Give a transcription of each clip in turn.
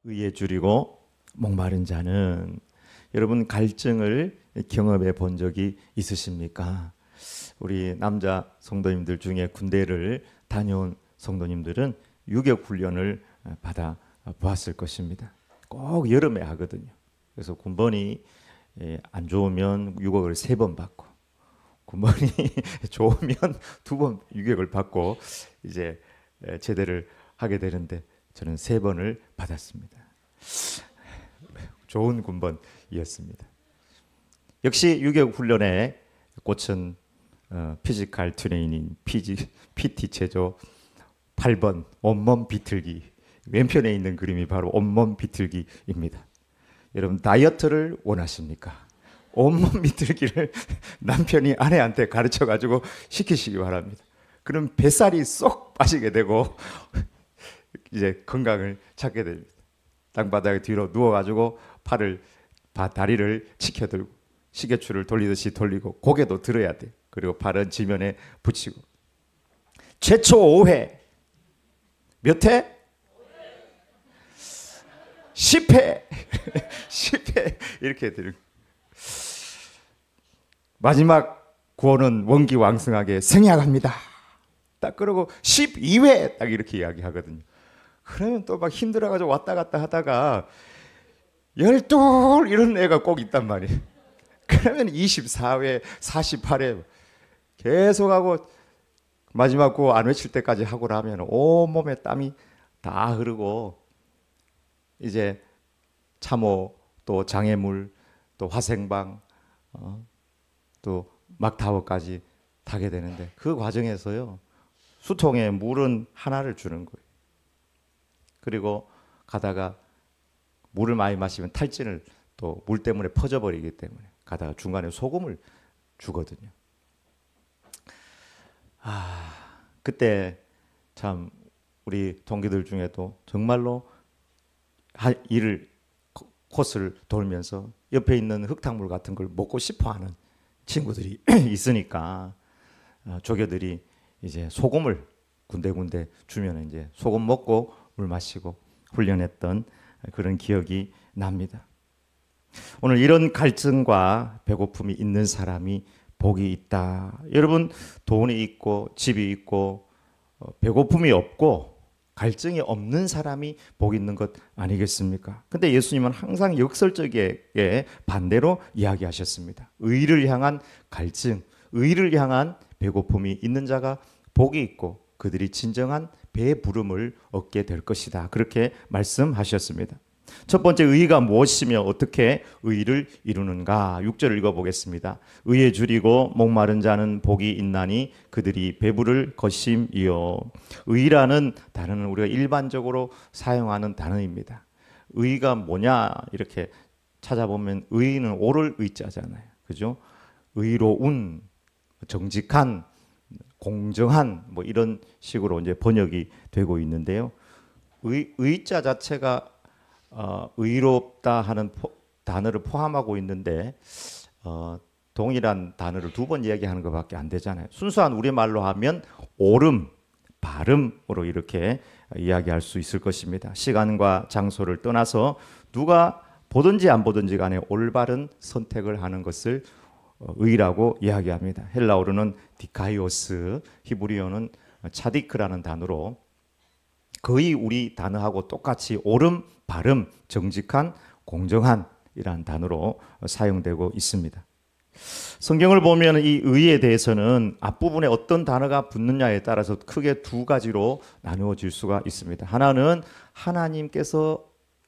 의에 줄이고 목마른 자는, 여러분 갈증을 경험해 본 적이 있으십니까? 우리 남자 성도님들 중에 군대를 다녀온 성도님들은 유격 훈련을 받아 보았을 것입니다. 꼭 여름에 하거든요. 그래서 군번이 안 좋으면 유격을 3번 받고, 군번이 좋으면 2번 유격을 받고 이제 제대를 하게 되는데, 저는 3번을 받았습니다. 좋은 군번이었습니다. 역시 유격 훈련의 꽃은 피지컬 트레이닝, PT 체조 8번 온몸 비틀기. 왼편에 있는 그림이 바로 온몸 비틀기입니다. 여러분 다이어트를 원하십니까? 온몸 비틀기를 남편이 아내한테 가르쳐가지고 시키시기 바랍니다. 그럼 뱃살이 쏙 빠지게 되고 이제 건강을 찾게 됩니다. 땅바닥에 뒤로 누워가지고 다리를 치켜들고 시계추를 돌리듯이 돌리고 고개도 들어야 돼. 그리고 발은 지면에 붙이고. 최초 5회. 몇 회? 10회. 10회 이렇게 드리고. 마지막 구호는 원기왕성하게 생약합니다. 딱 그러고 12회 딱 이렇게 이야기하거든요. 그러면 또 막 힘들어가지고 왔다 갔다 하다가 12 이런 애가 꼭 있단 말이에요. 그러면 24회, 48회 계속하고 마지막 구호 안 외칠 때까지 하고 나면 온몸에 땀이 다 흐르고 이제 참호, 또 장애물, 또 화생방, 또 막타워까지 타게 되는데, 그 과정에서요 수통에 물은 하나를 주는 거예요. 그리고 가다가 물을 많이 마시면 탈진을 또 물 때문에 퍼져버리기 때문에 가다가 중간에 소금을 주거든요. 그때 참 우리 동기들 중에도 정말로 코스를 돌면서 옆에 있는 흙탕물 같은 걸 먹고 싶어하는 친구들이 있으니까 조교들이 이제 소금을 군데군데 주면 이제 소금 먹고 물 마시고 훈련했던 그런 기억이 납니다. 오늘 이런 갈증과 배고픔이 있는 사람이 복이 있다. 여러분 돈이 있고 집이 있고 배고픔이 없고 갈증이 없는 사람이 복 있는 것 아니겠습니까? 근데 예수님은 항상 역설적이게 반대로 이야기하셨습니다. 의를 향한 갈증, 의를 향한 배고픔이 있는 자가 복이 있고 그들이 진정한 배부름을 얻게 될 것이다. 그렇게 말씀하셨습니다. 첫 번째, 의가 무엇이며 어떻게 의를 이루는가? 6절을 읽어보겠습니다. 의에 줄이고 목마른 자는 복이 있나니 그들이 배부를 것임이요. 의라는 단어는 우리가 일반적으로 사용하는 단어입니다. 의가 뭐냐 이렇게 찾아보면 의는 옳을 의자잖아요. 그죠? 의로운, 정직한, 공정한 뭐 이런 식으로 이제 번역이 되고 있는데요. 의자 자체가 의롭다 하는 단어를 포함하고 있는데 동일한 단어를 2번 이야기하는 것밖에 안 되잖아요. 순수한 우리말로 하면 옳음, 바름으로 이렇게 이야기할 수 있을 것입니다. 시간과 장소를 떠나서 누가 보든지 안 보든지 간에 올바른 선택을 하는 것을 의라고 이야기합니다. 헬라어로는 디카이오스, 히브리어는 차디크라는 단어로 거의 우리 단어하고 똑같이 옳음, 바름, 정직한, 공정한 이라는 단어로 사용되고 있습니다. 성경을 보면 이 의에 대해서는 앞부분에 어떤 단어가 붙느냐에 따라서 크게 2가지로 나누어질 수가 있습니다. 하나는 하나님께서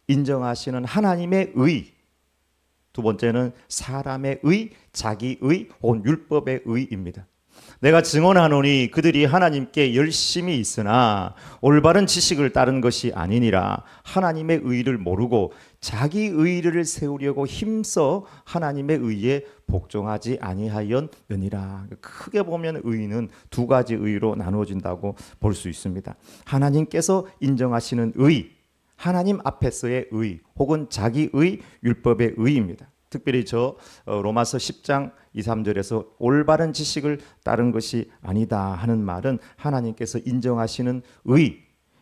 인정하시는 하나님의 의, 2번째는 사람의 의, 자기의 혹은 율법의 의입니다. 내가 증언하노니 그들이 하나님께 열심히 있으나 올바른 지식을 따른 것이 아니니라. 하나님의 의를 모르고 자기 의를 세우려고 힘써 하나님의 의에 복종하지 아니하였느니라. 크게 보면 의는 2가지 의로 나누어진다고 볼 수 있습니다. 하나님께서 인정하시는 의, 하나님 앞에서의 의 혹은 자기의 율법의 의입니다. 특별히 로마서 10장 2, 3절에서 올바른 지식을 따른 것이 아니다 하는 말은 하나님께서 인정하시는 의,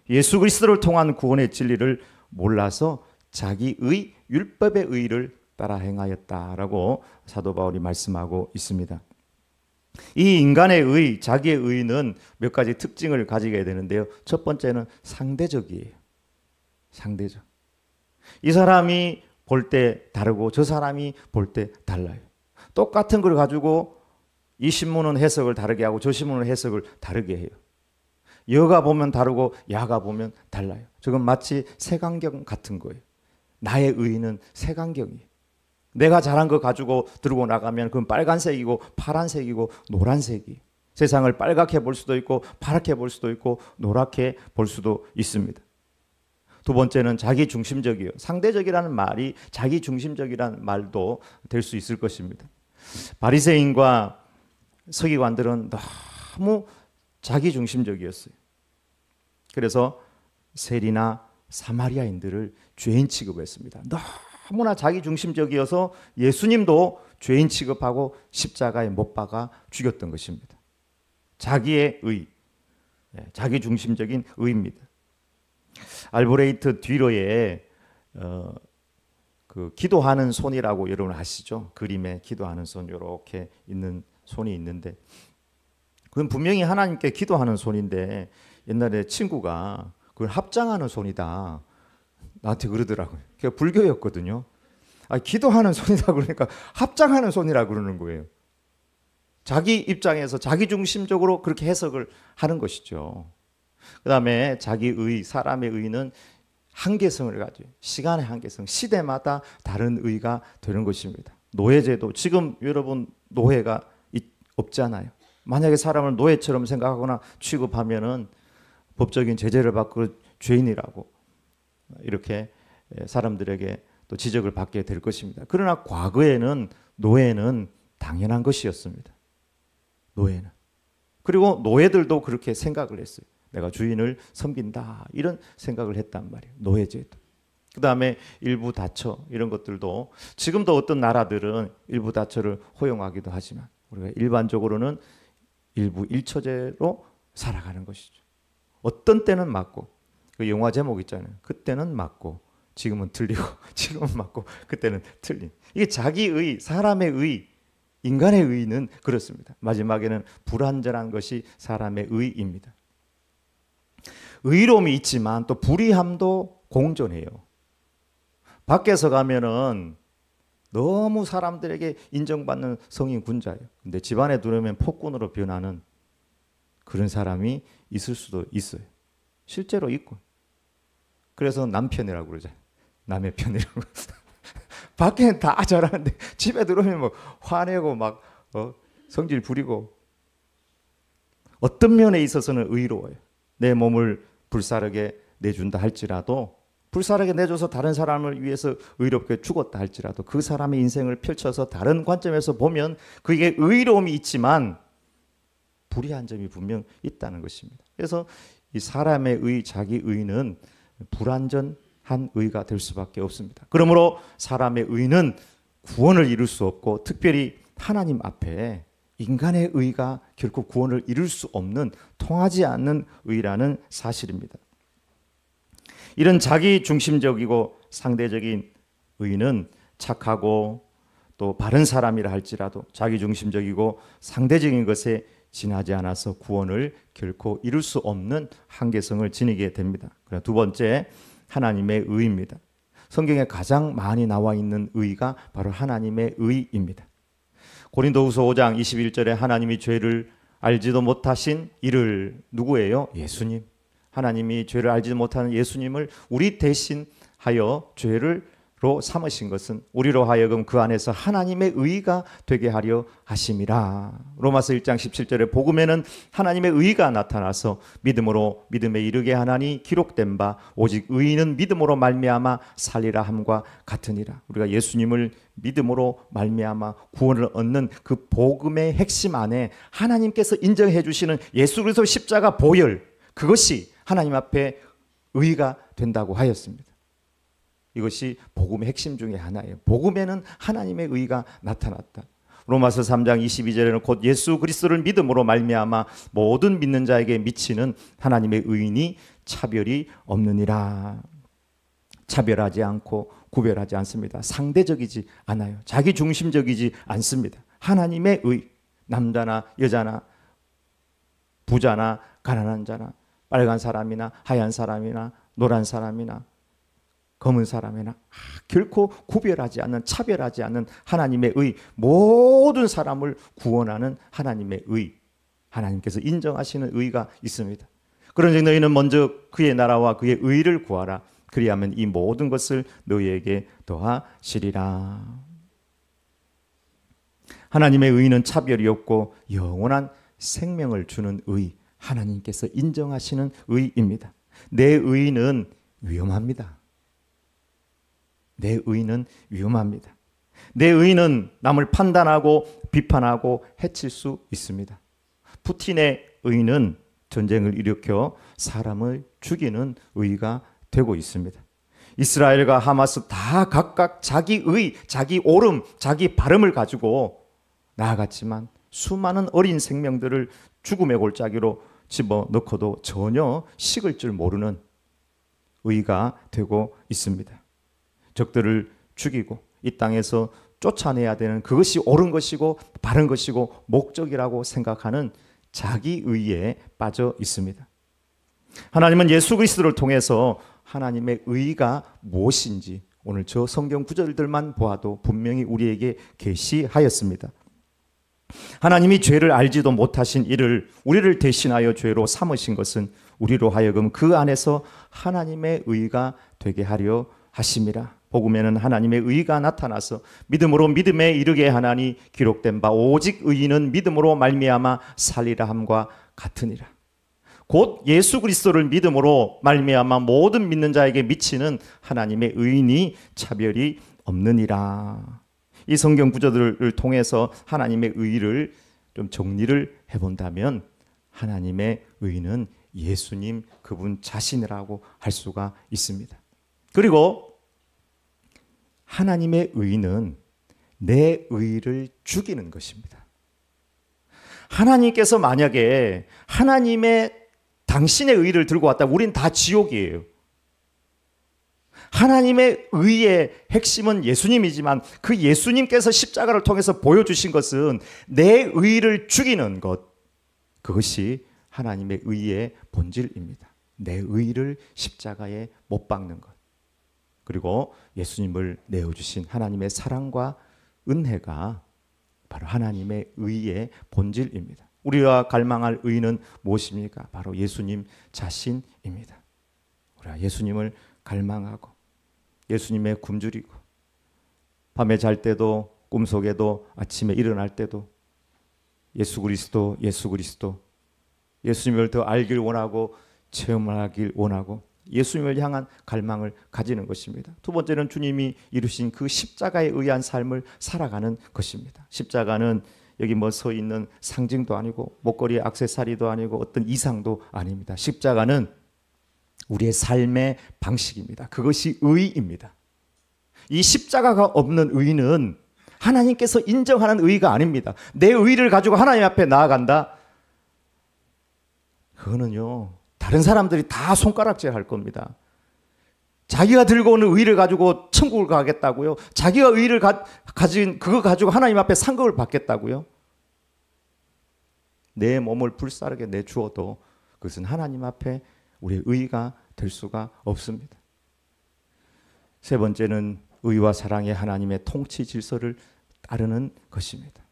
예수 그리스도를 통한 구원의 진리를 몰라서 자기의 율법의 의를 따라 행하였다라고 사도 바울이 말씀하고 있습니다. 이 인간의 의, 자기의 의는 몇 가지 특징을 가지게 되는데요. 첫 번째는 상대적이에요. 상대적. 이 사람이 볼 때 다르고 저 사람이 볼 때 달라요. 똑같은 걸 가지고 이 신문은 해석을 다르게 하고 저 신문은 해석을 다르게 해요. 여가 보면 다르고 야가 보면 달라요. 저건 마치 색안경 같은 거예요. 나의 의는 색안경이에요. 내가 잘한 거 가지고 들고 나가면 그건 빨간색이고 파란색이고 노란색이. 세상을 빨갛게 볼 수도 있고 파랗게 볼 수도 있고 노랗게 볼 수도 있습니다. 두 번째는 자기중심적이에요. 상대적이라는 말이 자기중심적이라는 말도 될 수 있을 것입니다. 바리새인과 서기관들은 너무 자기중심적이었어요. 그래서 세리나 사마리아인들을 죄인 취급했습니다. 너무나 자기중심적이어서 예수님도 죄인 취급하고 십자가에 못 박아 죽였던 것입니다. 자기의 의, 자기중심적인 의입니다. 알브레이트 뒤로에 그 기도하는 손이라고 여러분 아시죠? 그림에 기도하는 손 이렇게 있는 손이 있는데 그건 분명히 하나님께 기도하는 손인데 옛날에 친구가 그걸 합장하는 손이다 나한테 그러더라고요. 그게 불교였거든요. 기도하는 손이다 그러니까 합장하는 손이라 그러는 거예요. 자기 입장에서 자기중심적으로 그렇게 해석을 하는 것이죠. 그 다음에 자기의, 사람의 의는 한계성을 가져요. 시간의 한계성, 시대마다 다른 의가 되는 것입니다. 노예제도, 지금 여러분 노예가 없잖아요. 만약에 사람을 노예처럼 생각하거나 취급하면은 법적인 제재를 받고 죄인이라고 이렇게 사람들에게 또 지적을 받게 될 것입니다. 그러나 과거에는 노예는 당연한 것이었습니다. 노예는. 그리고 노예들도 그렇게 생각을 했어요. 내가 주인을 섬긴다 이런 생각을 했단 말이에요. 노예제도. 그 다음에 일부 다처 이런 것들도 지금도 어떤 나라들은 일부 다처를 허용하기도 하지만 우리가 일반적으로는 일부 일처제로 살아가는 것이죠. 어떤 때는 맞고 그 영화 제목 있잖아요. 그때는 맞고 지금은 틀리고 지금은 맞고 그때는 틀린. 이게 자기의, 사람의 의, 인간의 의는 그렇습니다. 마지막에는 불완전한 것이 사람의 의입니다. 의로움이 있지만 또 불의함도 공존해요. 밖에서 가면은 너무 사람들에게 인정받는 성인 군자예요. 근데 집안에 들어오면 폭군으로 변하는 그런 사람이 있을 수도 있어요. 실제로 있고. 그래서 남편이라고 그러잖아요. 남의 편이라고. 밖에는 다 잘하는데 집에 들어오면 뭐 화내고 막 성질 부리고. 어떤 면에 있어서는 의로워요. 내 몸을 불사르게 내준다 할지라도 불사르게 내줘서 다른 사람을 위해서 의롭게 죽었다 할지라도 그 사람의 인생을 펼쳐서 다른 관점에서 보면 그게 의로움이 있지만 불의한 점이 분명 있다는 것입니다. 그래서 이 사람의 의, 자기 의는 불완전한 의가 될 수밖에 없습니다. 그러므로 사람의 의는 구원을 이룰 수 없고 특별히 하나님 앞에 인간의 의가 결코 구원을 이룰 수 없는 통하지 않는 의라는 사실입니다. 이런 자기중심적이고 상대적인 의는 착하고 또 바른 사람이라 할지라도 자기중심적이고 상대적인 것에 지나지 않아서 구원을 결코 이룰 수 없는 한계성을 지니게 됩니다. 그리고 두 번째, 하나님의 의입니다. 성경에 가장 많이 나와 있는 의가 바로 하나님의 의입니다. 고린도후서 5장 21절에 하나님이 죄를 알지도 못하신 이를 누구예요? 예수님. 하나님이 죄를 알지 못하는 예수님을 우리 대신하여 죄를로 삼으신 것은 우리로 하여금 그 안에서 하나님의 의가 되게 하려 하심이라. 로마서 1장 17절에 복음에는 하나님의 의가 나타나서 믿음으로 믿음에 이르게 하나니 기록된 바 오직 의인은 믿음으로 말미암아 살리라 함과 같으니라. 우리가 예수님을 믿음으로 말미암아 구원을 얻는 그 복음의 핵심 안에 하나님께서 인정해 주시는 예수 그리스도 십자가 보혈, 그것이 하나님 앞에 의가 된다고 하였습니다. 이것이 복음의 핵심 중에 하나예요. 복음에는 하나님의 의가 나타났다. 로마서 3장 22절에는 곧 예수 그리스도를 믿음으로 말미암아 모든 믿는 자에게 미치는 하나님의 의인이 차별이 없느니라. 차별하지 않고 구별하지 않습니다. 상대적이지 않아요. 자기중심적이지 않습니다. 하나님의 의, 남자나 여자나 부자나 가난한 자나 빨간 사람이나 하얀 사람이나 노란 사람이나 검은 사람이나 결코 구별하지 않는, 차별하지 않는 하나님의 의, 모든 사람을 구원하는 하나님의 의, 하나님께서 인정하시는 의가 있습니다. 그런즉 너희는 먼저 그의 나라와 그의 의를 구하라. 그리하면 이 모든 것을 너희에게 더하시리라. 하나님의 의는 차별이 없고 영원한 생명을 주는 의, 하나님께서 인정하시는 의입니다. 내 의는 위험합니다. 내 의는 위험합니다. 내 의는 남을 판단하고 비판하고 해칠 수 있습니다. 푸틴의 의는 전쟁을 일으켜 사람을 죽이는 의가 되고 있습니다. 이스라엘과 하마스 다 각각 자기 의, 자기 옳음, 자기 바름을 가지고 나아갔지만 수많은 어린 생명들을 죽음의 골짜기로 집어넣고도 전혀 식을 줄 모르는 의가 되고 있습니다. 적들을 죽이고 이 땅에서 쫓아내야 되는 그것이 옳은 것이고 바른 것이고 목적이라고 생각하는 자기 의에 빠져 있습니다. 하나님은 예수 그리스도를 통해서 하나님의 의가 무엇인지 오늘 저 성경 구절들만 보아도 분명히 우리에게 계시하였습니다. 하나님이 죄를 알지도 못하신 이를 우리를 대신하여 죄로 삼으신 것은 우리로 하여금 그 안에서 하나님의 의가 되게 하려 하심이라. 복음에는 하나님의 의가 나타나서 믿음으로 믿음에 이르게 하나니 기록된 바 오직 의인은 믿음으로 말미암아 살리라 함과 같으니라. 곧 예수 그리스도를 믿음으로 말미암아 모든 믿는 자에게 미치는 하나님의 의인이 차별이 없느니라. 이 성경 구절들을 통해서 하나님의 의를 좀 정리를 해본다면 하나님의 의는 예수님 그분 자신이라고 할 수가 있습니다. 그리고 하나님의 의는 내 의를 죽이는 것입니다. 하나님께서 만약에 당신의 의를 들고 왔다면 우린 다 지옥이에요. 하나님의 의의 핵심은 예수님이지만 그 예수님께서 십자가를 통해서 보여주신 것은 내 의를 죽이는 것, 그것이 하나님의 의의 본질입니다. 내 의를 십자가에 못 박는 것, 그리고 예수님을 내어주신 하나님의 사랑과 은혜가 바로 하나님의 의의 본질입니다. 우리가 갈망할 의는 무엇입니까? 바로 예수님 자신입니다. 우리가 예수님을 갈망하고 예수님의 굶주리고 밤에 잘 때도 꿈속에도 아침에 일어날 때도 예수 그리스도 예수님을 더 알길 원하고 체험하길 원하고 예수님을 향한 갈망을 가지는 것입니다. 두 번째는 주님이 이루신 그 십자가에 의한 삶을 살아가는 것입니다. 십자가는 여기 뭐 서 있는 상징도 아니고 목걸이의 액세서리도 아니고 어떤 이상도 아닙니다. 십자가는 우리의 삶의 방식입니다. 그것이 의입니다. 이 십자가가 없는 의는 하나님께서 인정하는 의가 아닙니다. 내 의를 가지고 하나님 앞에 나아간다? 그거는요, 다른 사람들이 다 손가락질 할 겁니다. 자기가 들고 오는 의를 가지고 천국을 가겠다고요? 자기가 의를 가진 그거 가지고 하나님 앞에 상급을 받겠다고요? 내 몸을 불사르게 내주어도 그것은 하나님 앞에 우리의 의가 될 수가 없습니다. 세 번째는 의와 사랑의 하나님의 통치 질서를 따르는 것입니다.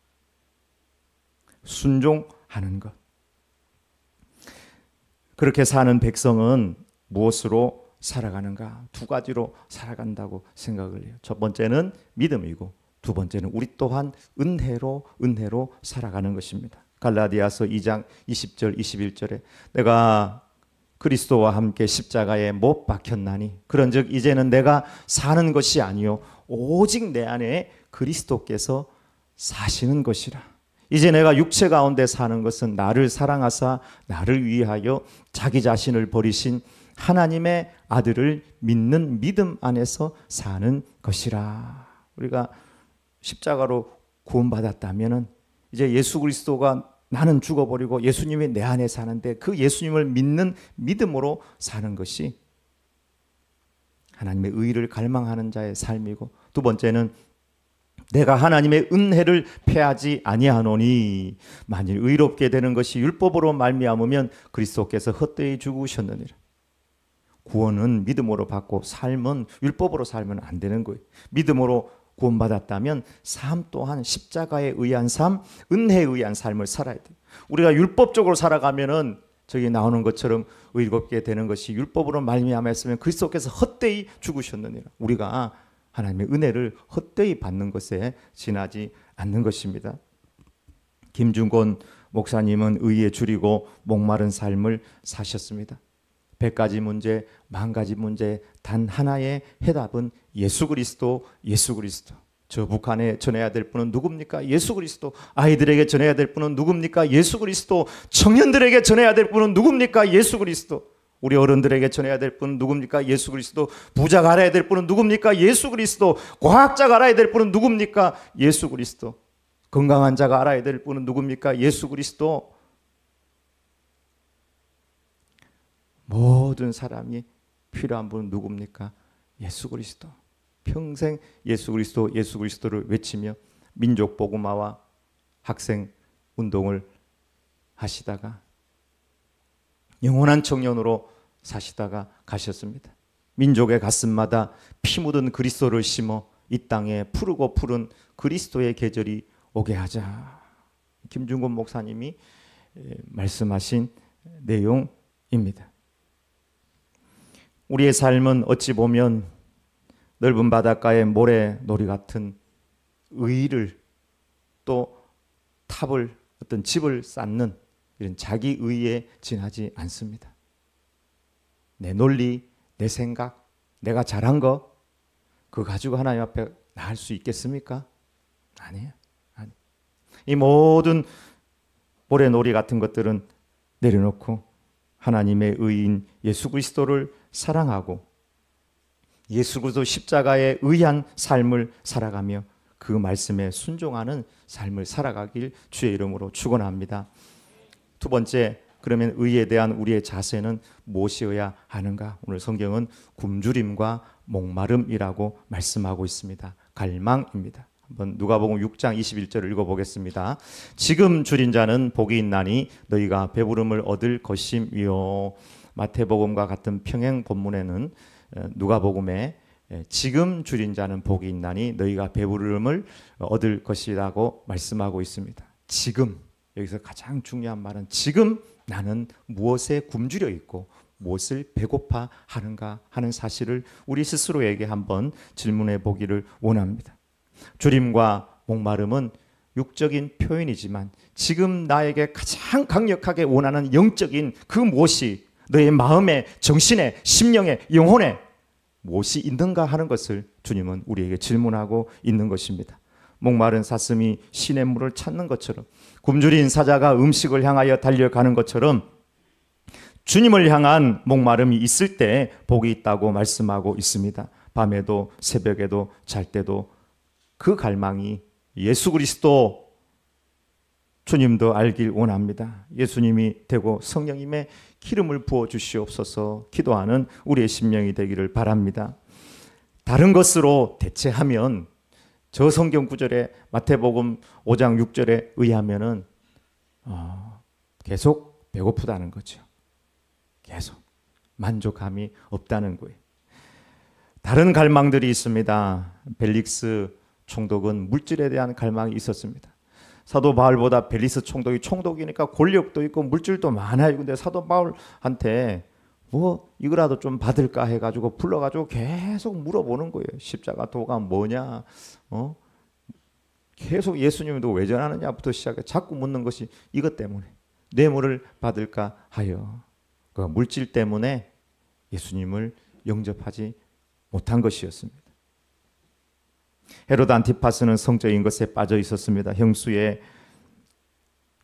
순종하는 것. 그렇게 사는 백성은 무엇으로 살아가는가? 두 가지로 살아간다고 생각을 해요. 첫 번째는 믿음이고 두 번째는 우리 또한 은혜로 살아가는 것입니다. 갈라디아서 2장 20절 21절에 내가 그리스도와 함께 십자가에 못 박혔나니 그런즉 이제는 내가 사는 것이 아니요 오직 내 안에 그리스도께서 사시는 것이라. 이제 내가 육체 가운데 사는 것은 나를 사랑하사 나를 위하여 자기 자신을 버리신 하나님의 아들을 믿는 믿음 안에서 사는 것이라. 우리가 십자가로 구원받았다면 이제 예수 그리스도가 나는 죽어버리고 예수님이 내 안에 사는데 그 예수님을 믿는 믿음으로 사는 것이 하나님의 의를 갈망하는 자의 삶이고, 두 번째는 내가 하나님의 은혜를 패하지 아니하노니 만일 의롭게 되는 것이 율법으로 말미암으면 그리스도께서 헛되이 죽으셨느니라. 구원은 믿음으로 받고 삶은 율법으로 살면 안 되는 거예요. 믿음으로 구원받았다면 삶 또한 십자가에 의한 삶, 은혜에 의한 삶을 살아야 돼요. 우리가 율법적으로 살아가면은 저기 나오는 것처럼 의롭게 되는 것이 율법으로 말미암았으면 그리스도께서 헛되이 죽으셨느니라. 우리가 하나님의 은혜를 헛되이 받는 것에 지나지 않는 것입니다. 김중곤 목사님은 의에 줄이고 목마른 삶을 사셨습니다. 100가지 문제, 10,000가지 문제 단 하나의 해답은 예수 그리스도, 예수 그리스도. 저 북한에 전해야 될 분은 누굽니까? 예수 그리스도. 아이들에게 전해야 될 분은 누굽니까? 예수 그리스도. 청년들에게 전해야 될 분은 누굽니까? 예수 그리스도. 우리 어른들에게 전해야 될 분은 누굽니까? 예수 그리스도. 부자가 알아야 될 분은 누굽니까? 예수 그리스도. 과학자가 알아야 될 분은 누굽니까? 예수 그리스도. 건강한 자가 알아야 될 분은 누굽니까? 예수 그리스도. 모든 사람이 필요한 분은 누굽니까? 예수 그리스도. 평생 예수 그리스도, 예수 그리스도를 외치며 민족 복음화와 학생 운동을 하시다가 영원한 청년으로 사시다가 가셨습니다. 민족의 가슴마다 피 묻은 그리스도를 심어 이 땅에 푸르고 푸른 그리스도의 계절이 오게 하자. 김중곤 목사님이 말씀하신 내용입니다. 우리의 삶은 어찌 보면 넓은 바닷가의 모래놀이 같은 의를 또 탑을 어떤 집을 쌓는 이런 자기 의에 지나지 않습니다. 내 논리, 내 생각, 내가 잘한 거 그거 가지고 하나님 앞에 나갈 수 있겠습니까? 아니에요. 이 모든 모래놀이 같은 것들은 내려놓고 하나님의 의인 예수 그리스도를 사랑하고 예수 그리스도 십자가에 의한 삶을 살아가며 그 말씀에 순종하는 삶을 살아가길 주의 이름으로 축원합니다. 두 번째, 그러면 의에 대한 우리의 자세는 무엇이어야 하는가? 오늘 성경은 굶주림과 목마름이라고 말씀하고 있습니다. 갈망입니다. 한번 누가복음 6장 21절을 읽어보겠습니다. 지금 줄인 자는 복이 있나니 너희가 배부름을 얻을 것임이요. 마태복음과 같은 평행 본문에는 누가복음에 지금 줄인 자는 복이 있나니 너희가 배부름을 얻을 것이라고 말씀하고 있습니다. 지금, 여기서 가장 중요한 말은 지금 나는 무엇에 굶주려 있고 무엇을 배고파 하는가 하는 사실을 우리 스스로에게 한번 질문해 보기를 원합니다. 주림과 목마름은 육적인 표현이지만 지금 나에게 가장 강력하게 원하는 영적인 그 무엇이 너의 마음에, 정신에, 심령에, 영혼에 무엇이 있는가 하는 것을 주님은 우리에게 질문하고 있는 것입니다. 목마른 사슴이 신의 물을 찾는 것처럼 굶주린 사자가 음식을 향하여 달려가는 것처럼 주님을 향한 목마름이 있을 때 복이 있다고 말씀하고 있습니다. 밤에도 새벽에도 잘 때도 그 갈망이 예수 그리스도 주님도 알길 원합니다. 예수님이 되고 성령님의 기름을 부어 주시옵소서 기도하는 우리의 심령이 되기를 바랍니다. 다른 것으로 대체하면 저 성경 구절에 마태복음 5장 6절에 의하면은 계속 배고프다는 거죠. 계속 만족함이 없다는 거예요. 다른 갈망들이 있습니다. 벨릭스 총독은 물질에 대한 갈망이 있었습니다. 사도 바울보다 벨릭스 총독이 총독이니까 권력도 있고 물질도 많아요. 근데 사도 바울한테 뭐 이거라도 좀 받을까 해가지고 불러가지고 계속 물어보는 거예요. 십자가 도가 뭐냐? 계속 예수님도 왜 전하느냐부터 시작해 자꾸 묻는 것이 이것 때문에 뇌물을 받을까 하여 그 물질 때문에 예수님을 영접하지 못한 것이었습니다. 헤로드 안티파스는 성적인 것에 빠져 있었습니다.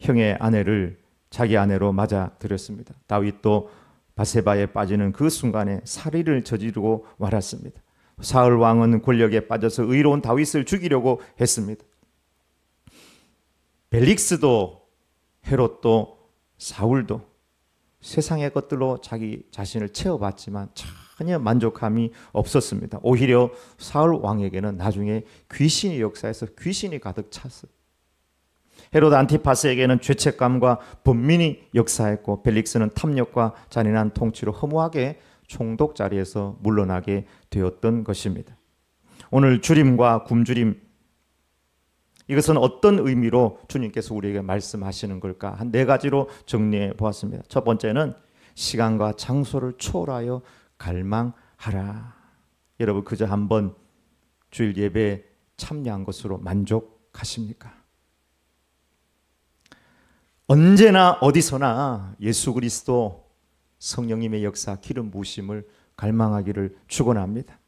형의 아내를 자기 아내로 맞아들였습니다. 다윗도 바세바에 빠지는 그 순간에 살인을 저지르고 말았습니다. 사울 왕은 권력에 빠져서 의로운 다윗을 죽이려고 했습니다. 벨릭스도 헤롯도 사울도 세상의 것들로 자기 자신을 채워봤지만 참 전혀 만족함이 없었습니다. 오히려 사울 왕에게는 나중에 귀신이 역사해서 귀신이 가득 찼어요. 헤로드 안티파스에게는 죄책감과 번민이 역사했고 벨릭스는 탐욕과 잔인한 통치로 허무하게 총독 자리에서 물러나게 되었던 것입니다. 오늘 주림과 굶주림, 이것은 어떤 의미로 주님께서 우리에게 말씀하시는 걸까? 한 4가지로 정리해 보았습니다. 첫 번째는 시간과 장소를 초월하여 갈망하라. 여러분 그저 한번 주일 예배에 참여한 것으로 만족하십니까? 언제나 어디서나 예수 그리스도 성령님의 역사, 기름 부으심을 갈망하기를 축원합니다.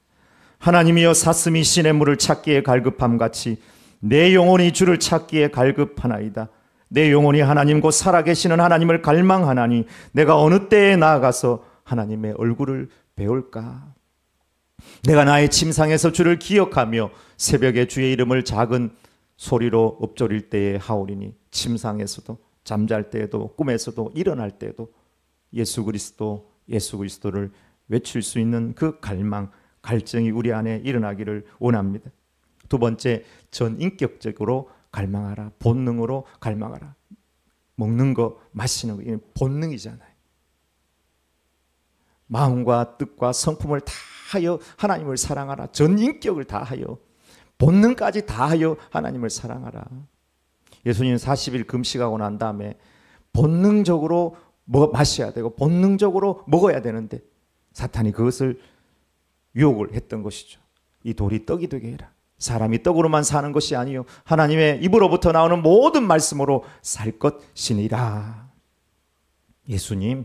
하나님이여 사슴이 시냇물을 찾기에 갈급함같이 내 영혼이 주를 찾기에 갈급하나이다. 내 영혼이 하나님 곧 살아계시는 하나님을 갈망하나니 내가 어느 때에 나아가서 하나님의 얼굴을 배울까? 내가 나의 침상에서 주를 기억하며 새벽에 주의 이름을 작은 소리로 읊조릴 때에 하오리니 침상에서도 잠잘 때에도 꿈에서도 일어날 때에도 예수 그리스도를 외칠 수 있는 그 갈망, 갈증이 우리 안에 일어나기를 원합니다. 두 번째, 전인격적으로 갈망하라. 본능으로 갈망하라. 먹는 거, 마시는 거, 이건 본능이잖아요. 마음과 뜻과 성품을 다하여 하나님을 사랑하라. 전인격을 다하여 본능까지 다하여 하나님을 사랑하라. 예수님 40일 금식하고 난 다음에 본능적으로 마셔야 되고 본능적으로 먹어야 되는데 사탄이 그것을 유혹을 했던 것이죠. 이 돌이 떡이 되게 해라. 사람이 떡으로만 사는 것이 아니요 하나님의 입으로부터 나오는 모든 말씀으로 살 것이니라. 예수님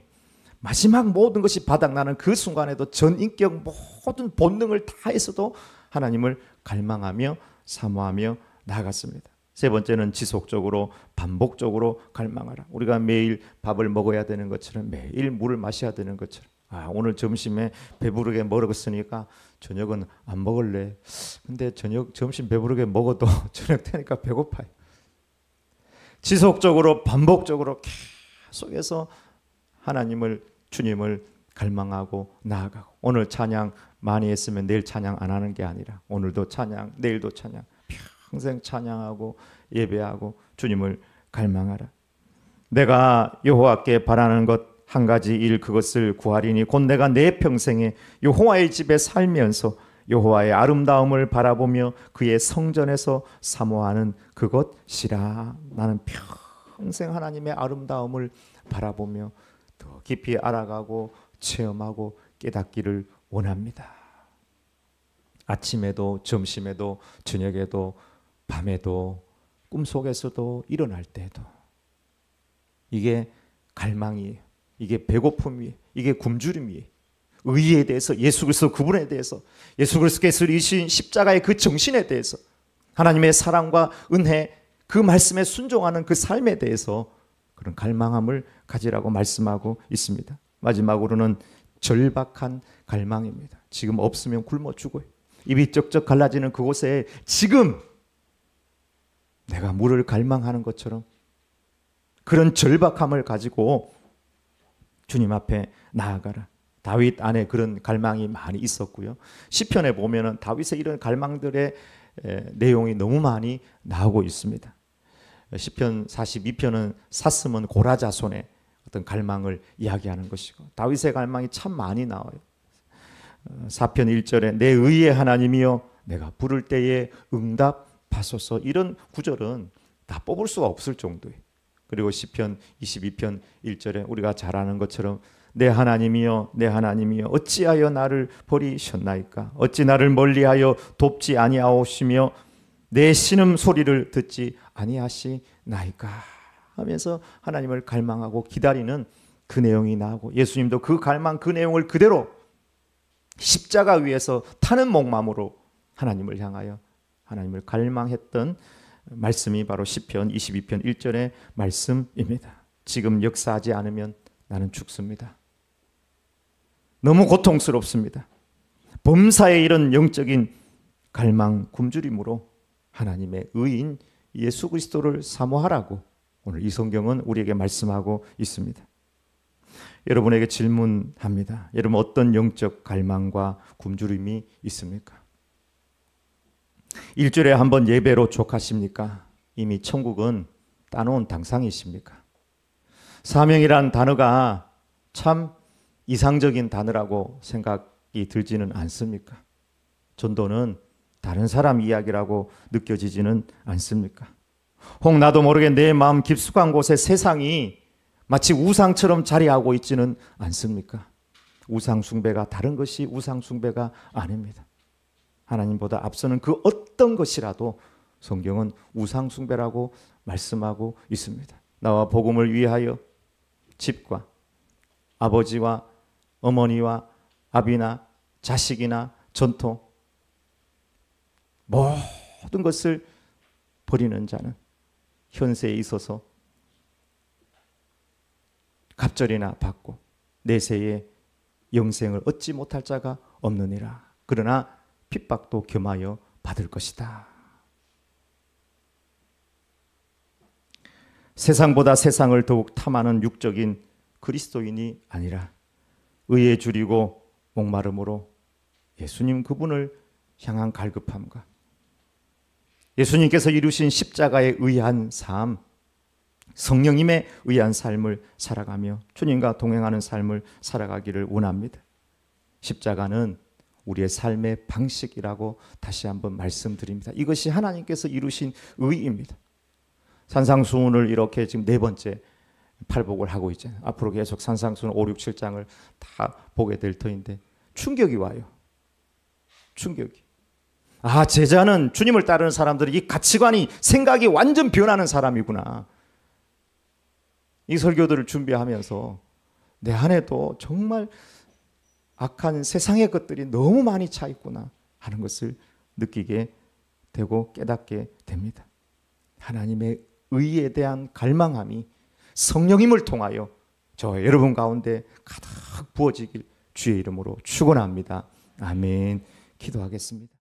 마지막 모든 것이 바닥나는 그 순간에도 전인격 모든 본능을 다해서도 하나님을 갈망하며 사모하며 나아갔습니다. 세 번째는 지속적으로 반복적으로 갈망하라. 우리가 매일 밥을 먹어야 되는 것처럼 매일 물을 마셔야 되는 것처럼 오늘 점심에 배부르게 먹었으니까 저녁은 안 먹을래. 근데 점심 배부르게 먹어도 저녁 되니까 배고파요. 지속적으로 반복적으로 계속해서 주님을 갈망하고 나아가고 오늘 찬양 많이 했으면 내일 찬양 안 하는 게 아니라 오늘도 찬양, 내일도 찬양, 평생 찬양하고 예배하고 주님을 갈망하라. 내가 여호와께 바라는 것 한 가지 일 그것을 구하리니 곧 내가 내 평생에 여호와의 집에 살면서 여호와의 아름다움을 바라보며 그의 성전에서 사모하는 그것이라. 나는 평생 하나님의 아름다움을 바라보며 더 깊이 알아가고 체험하고 깨닫기를 원합니다. 아침에도 점심에도 저녁에도 밤에도 꿈속에서도 일어날 때도 이게 갈망이에요. 이게 배고픔이에요. 이게 굶주림이에요. 의에 대해서 예수 그리스도 그분에 대해서 예수 그리스도께서 이루신 십자가의 그 정신에 대해서 하나님의 사랑과 은혜 그 말씀에 순종하는 그 삶에 대해서 그런 갈망함을 가지라고 말씀하고 있습니다. 마지막으로는 절박한 갈망입니다. 지금 없으면 굶어 죽어요. 입이 쩍쩍 갈라지는 그곳에 지금 내가 물을 갈망하는 것처럼 그런 절박함을 가지고 주님 앞에 나아가라. 다윗 안에 그런 갈망이 많이 있었고요. 시편에 보면은 다윗의 이런 갈망들의 내용이 너무 많이 나오고 있습니다. 시편 42편은 사슴은 고라자손의 어떤 갈망을 이야기하는 것이고 다윗의 갈망이 참 많이 나와요. 4편 1절에 내 의의 하나님이여 내가 부를 때에 응답하소서. 이런 구절은 다 뽑을 수가 없을 정도예요. 그리고 시편 22편 1절에 우리가 잘 아는 것처럼 내 하나님이여 내 하나님이여 어찌하여 나를 버리셨나이까. 어찌 나를 멀리하여 돕지 아니하오시며 내 신음 소리를 듣지 아니하시나이까 하면서 하나님을 갈망하고 기다리는 그 내용이 나오고 예수님도 그 갈망 그 내용을 그대로 십자가 위에서 타는 목마음으로 하나님을 향하여 하나님을 갈망했던 말씀이 바로 시편 22편 1절의 말씀입니다. 지금 역사하지 않으면 나는 죽습니다. 너무 고통스럽습니다. 범사에 이런 영적인 갈망, 굶주림으로 하나님의 의인 예수 그리스도를 사모하라고 오늘 이 성경은 우리에게 말씀하고 있습니다. 여러분에게 질문합니다. 여러분 어떤 영적 갈망과 굶주림이 있습니까? 일주일에 한 번 예배로 족하십니까? 이미 천국은 따놓은 당상이십니까? 사명이란 단어가 참 이상적인 단어라고 생각이 들지는 않습니까? 전도는 다른 사람 이야기라고 느껴지지는 않습니까? 혹 나도 모르게 내 마음 깊숙한 곳에 세상이 마치 우상처럼 자리하고 있지는 않습니까? 우상 숭배가 다른 것이 우상 숭배가 아닙니다. 하나님보다 앞서는 그 어떤 것이라도 성경은 우상 숭배라고 말씀하고 있습니다. 나와 복음을 위하여 집과 아버지와 어머니와 아비나 자식이나 전통 모든 것을 버리는 자는 현세에 있어서 갑절이나 받고 내세에 영생을 얻지 못할 자가 없느니라. 그러나 핍박도 겸하여 받을 것이다. 세상보다 세상을 더욱 탐하는 육적인 그리스도인이 아니라 의에 줄이고 목마름으로 예수님 그분을 향한 갈급함과 예수님께서 이루신 십자가에 의한 삶, 성령님에 의한 삶을 살아가며 주님과 동행하는 삶을 살아가기를 원합니다. 십자가는 우리의 삶의 방식이라고 다시 한번 말씀드립니다. 이것이 하나님께서 이루신 의입니다. 산상수훈을 이렇게 지금 4번째 팔복을 하고 있잖아요. 앞으로 계속 산상수훈 5, 6, 7장을 다 보게 될 터인데 충격이 와요. 충격이. 아, 제자는 주님을 따르는 사람들이 이 가치관이 생각이 완전 변하는 사람이구나. 이 설교들을 준비하면서 내 안에도 정말 악한 세상의 것들이 너무 많이 차 있구나 하는 것을 느끼게 되고 깨닫게 됩니다. 하나님의 의에 대한 갈망함이 성령님을 통하여 저 여러분 가운데 가득 부어지길 주의 이름으로 축원합니다. 아멘. 기도하겠습니다.